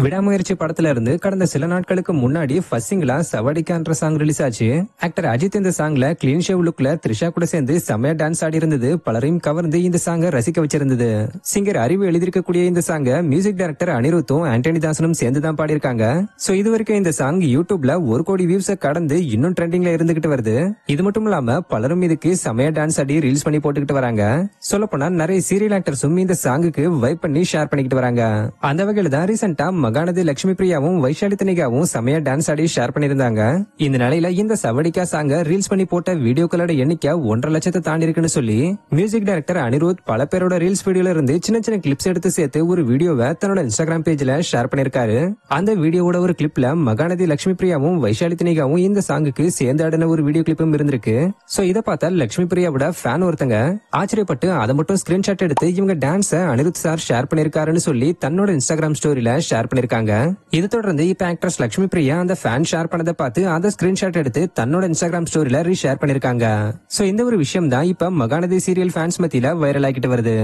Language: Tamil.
விடாமுயற்சி படத்துல இருந்து கடந்த சில நாட்களுக்கு முன்னாடி ஃபர்ஸ்ட் சிங்கிளா சவடிக்கான்ற சாங் ரிலீஸ் ஆச்சு. ஆக்டர் அஜித் இந்த சாங்ல கிளீன் ஷேவ் லுக்ல த்ரிஷா கூட சேர்ந்து செமையா டான்ஸ் ஆடி இருந்தது பலரையும் கவர்ந்து இந்த சாங்க ரசிக்க வச்சிருந்தது. சிங்கர் அறிவு எழுதியிருக்கக்கூடிய இந்த சாங்க மியூசிக் டைரக்டர் அனிருத்தும் ஆண்டனி தாசனும் சேர்ந்து தான் பாடியிருக்காங்க. சோ இது வரைக்கும் இந்த சாங் யூடியூப்ல 1 கோடி வியூஸை கடந்து இன்னும் ட்ரெண்டிங்ல இருந்துகிட்டு வருது. இது மட்டும் இல்லாம பலரும் இதுக்கு செமையா டான்ஸ் ஆடி ரீல்ஸ் பண்ணி போட்டுக்கிட்டு வராங்க. சொல்ல போனா நிறைய சீரியல் ஆக்டர்ஸும் இந்த சாங்குக்கு வைப் பண்ணி ஷேர் பண்ணிக்கிட்டு வராங்க. அந்த வகையில தான் ரீசெண்டா மகாநதி லட்சுமி பிரியாவும் வைஷாலி தனிகாவும் செமையா டான்ஸ் ஆடி ஷேர் பண்ணிருந்தாங்க. இந்த நிலையில இந்த சவடிக்கா சாங்க ரீல்ஸ் பண்ணி போட்ட வீடியோக்களோட எண்ணிக்கை 1.5 லட்சத்தை தாண்டி இருக்குன்னு சொல்லி மியூசிக் டைரக்டர் அனிருத் பல பேரோட ரீல்ஸ் வீடியோல இருந்து சின்ன சின்ன கிளிப்ஸ் எடுத்து சேர்த்து ஒரு வீடியோவை தன்னோட இன்ஸ்டாகிராம் பேஜ்ல ஷேர் பண்ணிருக்காரு. அந்த வீடியோவோட ஒரு கிளிப்ல மகாநதி லட்சுமி பிரியாவும் வைஷாலி தனிகாவும் இந்த சாங்குக்கு சேர்ந்து ஆடின ஒரு வீடியோ கிளிப்பும் இருந்திருக்கு. சோ இதை பார்த்தா லட்சுமி பிரியாவோட ஃபேன் ஒருத்தங்க ஆச்சரியப்பட்டு அதை மட்டும் ஸ்கிரீன்ஷாட் எடுத்து இவங்க டான்ஸ அனிருத் சார் ஷேர் பண்ணிருக்காருன்னு சொல்லி தன்னோட இன்ஸ்டாகிராம் ஸ்டோரியில ஷேர் பண்ணிருக்காங்க. இது தொடர்ந்து இப்ப ஆக்ட்ரஸ் லட்சுமி பிரியா அந்த ஃபேன் ஷேர் பண்ணதை பார்த்து அதை ஸ்கிரீன்ஷாட் எடுத்து தன்னோட இன்ஸ்டாகிராம் ஸ்டோரியில ரீஷேர் பண்ணிருக்காங்க. சோ இந்த ஒரு விஷயம் தான் இப்ப மகாநதி சீரியல் ஃபேன்ஸ் மத்தியில வைரல் ஆகிட்டு வருது.